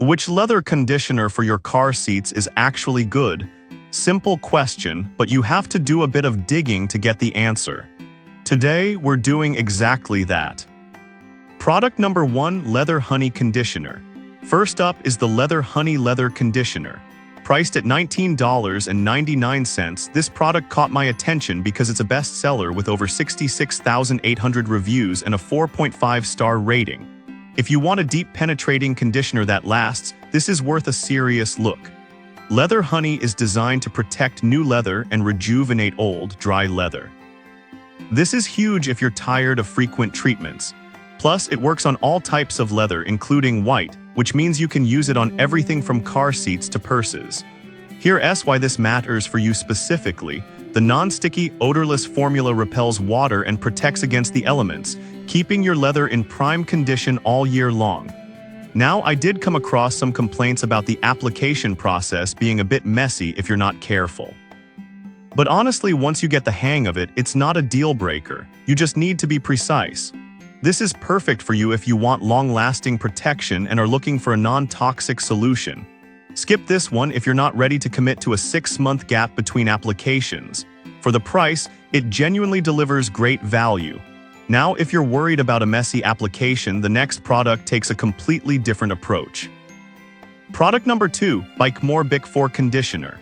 Which leather conditioner for your car seats is actually good? Simple question, but you have to do a bit of digging to get the answer. Today, we're doing exactly that. Product number 1, Leather Honey Conditioner. First up is the Leather Honey Leather Conditioner. Priced at $19.99, this product caught my attention because it's a bestseller with over 66,800 reviews and a 4.5-star rating. If you want a deep penetrating conditioner that lasts, this is worth a serious look. Leather Honey is designed to protect new leather and rejuvenate old, dry leather. This is huge if you're tired of frequent treatments. Plus, it works on all types of leather, including white, which means you can use it on everything from car seats to purses. Here's why this matters for you specifically. The non-sticky, odorless formula repels water and protects against the elements, keeping your leather in prime condition all year long. Now, I did come across some complaints about the application process being a bit messy if you're not careful. But honestly, once you get the hang of it, it's not a deal breaker. You just need to be precise. This is perfect for you if you want long-lasting protection and are looking for a non-toxic solution. Skip this one if you're not ready to commit to a 6-month gap between applications. For the price, it genuinely delivers great value. Now, if you're worried about a messy application, the next product takes a completely different approach. Product number 2, Bikemore Bic 4 Conditioner.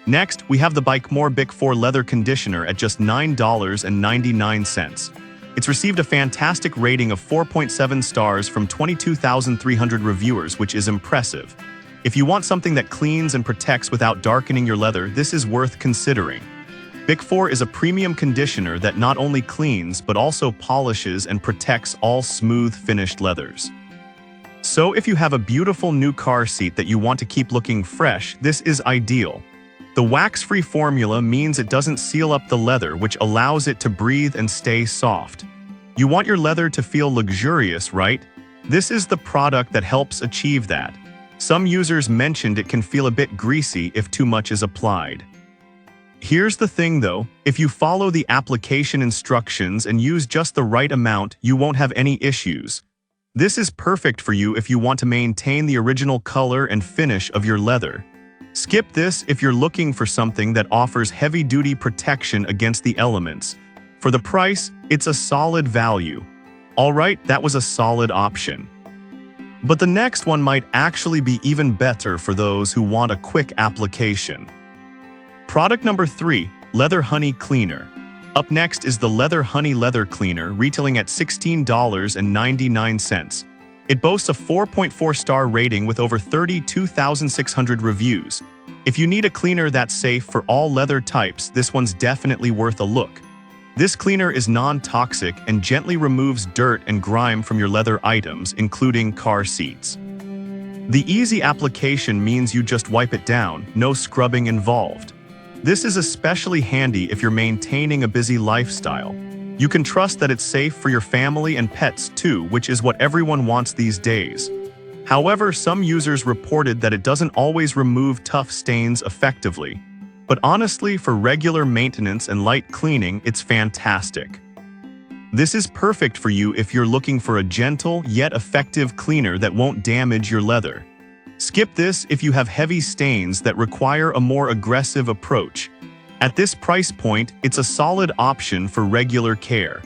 Next, we have the Bikemore Bic 4 Leather Conditioner at just $9.99. It's received a fantastic rating of 4.7 stars from 22,300 reviewers, which is impressive. If you want something that cleans and protects without darkening your leather, this is worth considering. Bic 4 is a premium conditioner that not only cleans but also polishes and protects all smooth finished leathers. So if you have a beautiful new car seat that you want to keep looking fresh, this is ideal. The wax-free formula means it doesn't seal up the leather, which allows it to breathe and stay soft. You want your leather to feel luxurious, right? This is the product that helps achieve that. Some users mentioned it can feel a bit greasy if too much is applied. Here's the thing though, if you follow the application instructions and use just the right amount, you won't have any issues. This is perfect for you if you want to maintain the original color and finish of your leather. Skip this if you're looking for something that offers heavy-duty protection against the elements. For the price, it's a solid value. Alright, that was a solid option. But the next one might actually be even better for those who want a quick application. Product number 3, Leather Honey Cleaner. Up next is the Leather Honey Leather Cleaner, retailing at $16.99. It boasts a 4.4-star rating with over 32,600 reviews. If you need a cleaner that's safe for all leather types, this one's definitely worth a look. This cleaner is non-toxic and gently removes dirt and grime from your leather items, including car seats. The easy application means you just wipe it down, no scrubbing involved. This is especially handy if you're maintaining a busy lifestyle. You can trust that it's safe for your family and pets too, which is what everyone wants these days. However, some users reported that it doesn't always remove tough stains effectively. But honestly, for regular maintenance and light cleaning, it's fantastic. This is perfect for you if you're looking for a gentle yet effective cleaner that won't damage your leather. Skip this if you have heavy stains that require a more aggressive approach. At this price point, it's a solid option for regular care.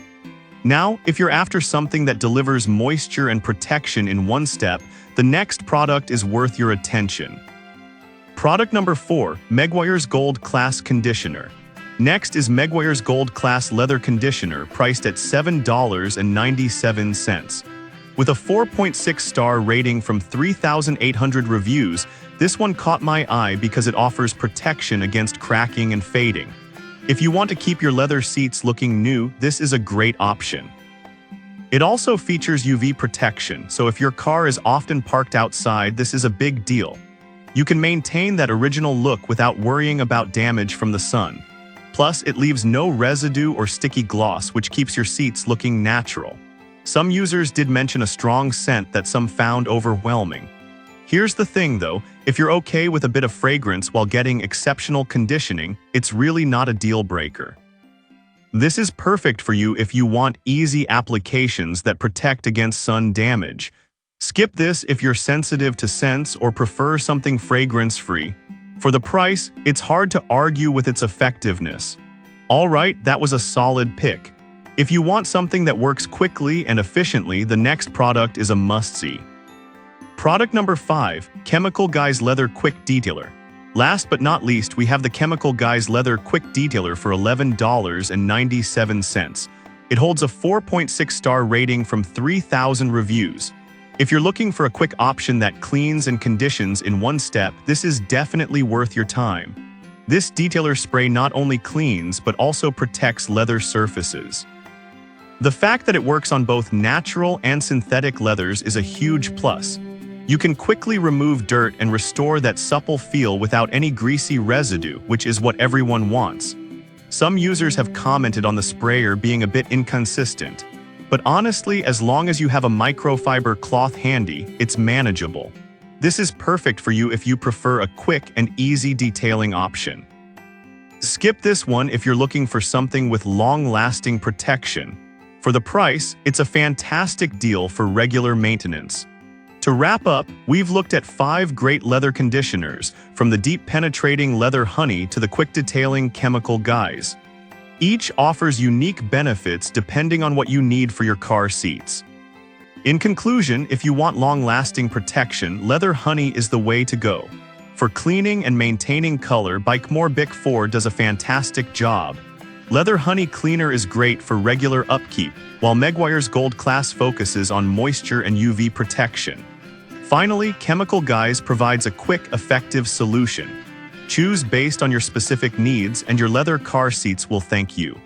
Now, if you're after something that delivers moisture and protection in one step, the next product is worth your attention. Product number 4, Meguiar's Gold Class Conditioner. Next is Meguiar's Gold Class Leather Conditioner, priced at $7.97. With a 4.6-star rating from 3,800 reviews, this one caught my eye because it offers protection against cracking and fading. If you want to keep your leather seats looking new, this is a great option. It also features UV protection, so if your car is often parked outside, this is a big deal. You can maintain that original look without worrying about damage from the sun. Plus, it leaves no residue or sticky gloss, which keeps your seats looking natural. Some users did mention a strong scent that some found overwhelming. Here's the thing though, if you're okay with a bit of fragrance while getting exceptional conditioning, it's really not a deal breaker. This is perfect for you if you want easy applications that protect against sun damage. Skip this if you're sensitive to scents or prefer something fragrance-free. For the price, it's hard to argue with its effectiveness. Alright, that was a solid pick. If you want something that works quickly and efficiently, the next product is a must-see. Product number 5, Chemical Guys Leather Quick Detailer. Last but not least, we have the Chemical Guys Leather Quick Detailer for $11.97. It holds a 4.6-star rating from 3,000 reviews. If you're looking for a quick option that cleans and conditions in one step, this is definitely worth your time. This detailer spray not only cleans but also protects leather surfaces. The fact that it works on both natural and synthetic leathers is a huge plus. You can quickly remove dirt and restore that supple feel without any greasy residue, which is what everyone wants. Some users have commented on the sprayer being a bit inconsistent. But honestly, as long as you have a microfiber cloth handy, it's manageable. This is perfect for you if you prefer a quick and easy detailing option. Skip this one if you're looking for something with long-lasting protection. For the price, it's a fantastic deal for regular maintenance. To wrap up, we've looked at 5 great leather conditioners, from the deep penetrating Leather Honey to the quick detailing Chemical Guys. Each offers unique benefits depending on what you need for your car seats. In conclusion, if you want long-lasting protection, Leather Honey is the way to go. For cleaning and maintaining color, Bikemore Bic 4 does a fantastic job. Leather Honey Cleaner is great for regular upkeep, while Meguiar's Gold Class focuses on moisture and UV protection. Finally, Chemical Guys provides a quick, effective solution. Choose based on your specific needs, and your leather car seats will thank you.